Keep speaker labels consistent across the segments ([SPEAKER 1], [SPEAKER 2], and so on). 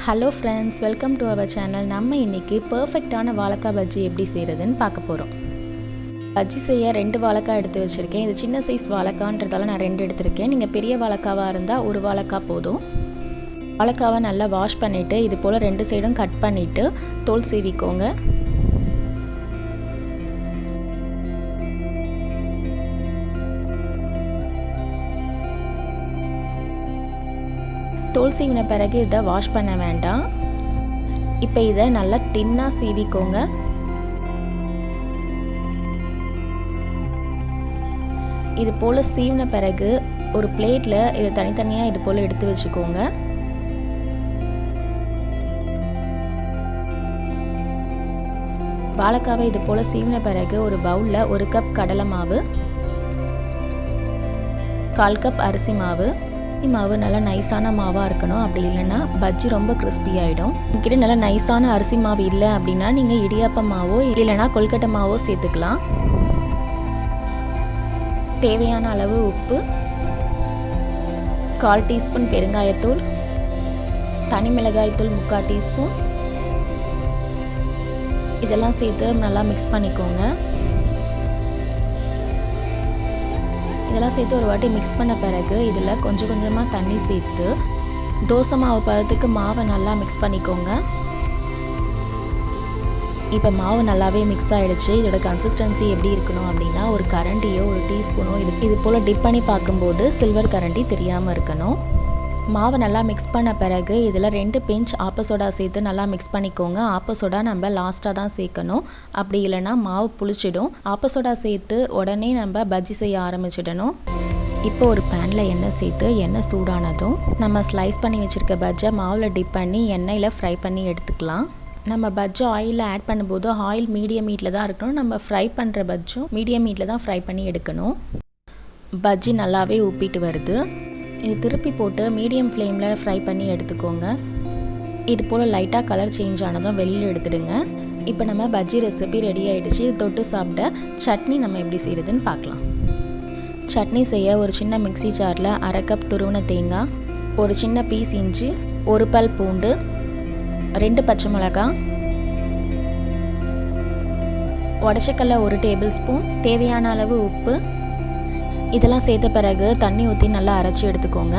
[SPEAKER 1] Hello friends, welcome to our channel. நம்ம இன்றைக்கி பர்ஃபெக்டான வாழைக்காய் பஜ்ஜி எப்படி செய்கிறதுன்னு பார்க்க போகிறோம். பஜ்ஜி செய்ய 2 வாழைக்காய் எடுத்து வச்சுருக்கேன். இது சின்ன சைஸ் வாழைக்கான்றதால நான் 2 எடுத்திருக்கேன். நீங்கள் பெரிய வாழைக்காவாக இருந்தால் 1 வாழைக்காய் போதும். வாழைக்காவை நல்லா வாஷ் பண்ணிவிட்டு இது போல் 2 சைடும் கட் பண்ணிவிட்டு தோல் சீவிக்கோங்க. தோல் சீவின பிறகு இதை வாஷ் பண்ண வேண்டாம். இப்போ இதை நல்லா தின்னாக சீவிக்கோங்க. இது போல் சீவின பிறகு ஒரு பிளேட்டில் இதை தனித்தனியாக இது போல் எடுத்து வச்சுக்கோங்க. வாழைக்காவை இது போல் சீவின பிறகு ஒரு பவுலில் 1 கப் கடலை மாவு, 1/4 கப் அரிசி மாவு. மாவு நல்லா நைஸான மாவாக இருக்கணும், அப்படி இல்லைன்னா பஜ்ஜி ரொம்ப கிறிஸ்பி ஆகிடும். உங்ககிட்ட நல்லா நைஸான அரிசி மாவு இல்லை அப்படின்னா நீங்கள் இடியாப்ப மாவோ இல்லைனா கொல்கட்டை மாவோ சேர்த்துக்கலாம். தேவையான அளவு உப்பு, 1/4 டீஸ்பூன் பெருங்காயத்தூள், தனி மிளகாய்த்தூள் 3/4 டீஸ்பூன், இதெல்லாம் சேர்த்து நல்லா மிக்ஸ் பண்ணிக்கோங்க. இதெல்லாம் சேர்த்து ஒரு வாட்டி மிக்ஸ் பண்ண பிறகு இதில் கொஞ்சம் கொஞ்சமாக தண்ணி சேர்த்து தோசை மாவு பதத்துக்கு மாவை நல்லா மிக்ஸ் பண்ணிக்கோங்க. இப்போ மாவு நல்லாவே மிக்ஸ் ஆகிடுச்சு. இதோட கன்சிஸ்டன்சி எப்படி இருக்கணும் அப்படின்னா ஒரு கரண்டியோ ஒரு டீஸ்பூனோ இது போல் டிப் பண்ணி பார்க்கும்போது சில்வர் கரண்டி தெரியாமல் இருக்கணும். மாவை நல்லா மிக்ஸ் பண்ண பிறகு இதில் 2 பிஞ்ச் ஆப்ப சோடா சேர்த்து நல்லா மிக்ஸ் பண்ணிக்கோங்க. ஆப்ப சோடா நம்ம லாஸ்ட்டாக தான் சேர்க்கணும், அப்படி இல்லைனா மாவு புளிச்சிடும். ஆப்ப சோடா சேர்த்து உடனே நம்ம பஜ்ஜி செய்ய ஆரம்பிச்சிடணும். இப்போ ஒரு பேனில் எண்ணெய் சேர்த்து எண்ணெய் சூடானதும் நம்ம ஸ்லைஸ் பண்ணி வச்சுருக்க பஜ்ஜை மாவில் டிப் பண்ணி எண்ணெயில் ஃப்ரை பண்ணி எடுத்துக்கலாம். நம்ம பஜ்ஜை ஆயிலில் ஆட் பண்ணும்போது ஆயில் மீடியம் ஹீட்டில் தான் இருக்கணும். நம்ம ஃப்ரை பண்ணுற பஜ்ஜும் மீடியம் ஹீட்டில் தான் ஃப்ரை பண்ணி எடுக்கணும். பஜ்ஜி நல்லாவே உப்பிட்டு வருது. இது திருப்பி போட்டு மீடியம் ஃப்ளேமில் ஃப்ரை பண்ணி எடுத்துக்கோங்க. இது போல் லைட்டாக கலர் சேஞ்ச் ஆனதும் வெளியில் எடுத்துடுங்க. இப்போ நம்ம பஜ்ஜி ரெசிபி ரெடி ஆகிடுச்சு. இது தொட்டு சாப்பிட்ட சட்னி நம்ம எப்படி செய்கிறதுன்னு பார்க்கலாம். சட்னி செய்ய ஒரு சின்ன மிக்ஸி ஜாரில் 1/2 கப் துருவின தேங்காய், ஒரு சின்ன பீஸ் இஞ்சி, 1 பல் பூண்டு, 2 பச்சை மிளகாய், உடச்சக்கல்ல 1 டேபிள் ஸ்பூன், தேவையான அளவு உப்பு, இதெல்லாம் சேர்த்த பிறகு தண்ணி ஊற்றி நல்லா அரைச்சி எடுத்துக்கோங்க.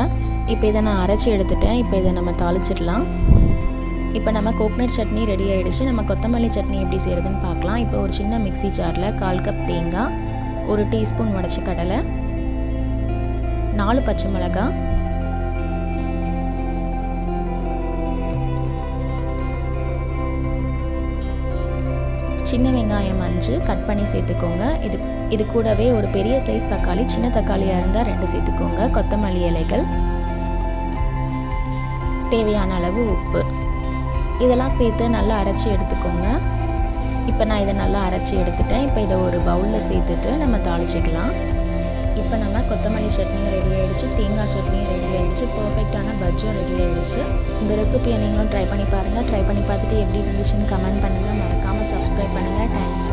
[SPEAKER 1] இப்போ இதை நான் அரைச்சி எடுத்துட்டேன். இப்போ இதை நம்ம தாளிச்சிடலாம். இப்போ நம்ம கோகனட் சட்னி ரெடி ஆகிடுச்சு. நம்ம கொத்தமல்லி சட்னி எப்படி செய்கிறதுன்னு பார்க்கலாம். இப்போ ஒரு சின்ன மிக்ஸி ஜாரில் 1/4 கப் தேங்காய், 1 டீஸ்பூன் உடச்ச கடலை, 4 பச்சை மிளகாய், சின்ன வெங்காயம் 5 கட் பண்ணி சேர்த்துக்கோங்க. இது கூடவே ஒரு பெரிய சைஸ் தக்காளி, சின்ன தக்காளியாக இருந்தால் 2 சேர்த்துக்கோங்க. கொத்தமல்லி இலைகள், தேவையான அளவு உப்பு, இதெல்லாம் சேர்த்து நல்லா அரைச்சி எடுத்துக்கோங்க. இப்போ நான் இதை நல்லா அரைச்சி எடுத்துட்டேன். இப்போ இதை ஒரு பவுலில் சேர்த்துட்டு நம்ம தாளிச்சிக்கலாம். இப்போ நம்ம கொத்தமல்லி சட்னியும் ரெடி ஆகிடுச்சு, தேங்காய் சட்னியும் ரெடி ஆகிடுச்சு, பர்ஃபெக்டான பஜ்ஜும் ரெடி ஆகிடுச்சு. இந்த ரெசிபியை நீங்களும் ட்ரை பண்ணி பாருங்கள். ட்ரை பண்ணி பார்த்துட்டு எப்படி இருந்துச்சுன்னு கமெண்ட் பண்ணுங்கள். மறக்காமல் சப்ஸ்கிரைப் பண்ணுங்கள். தேங்க்ஸ்.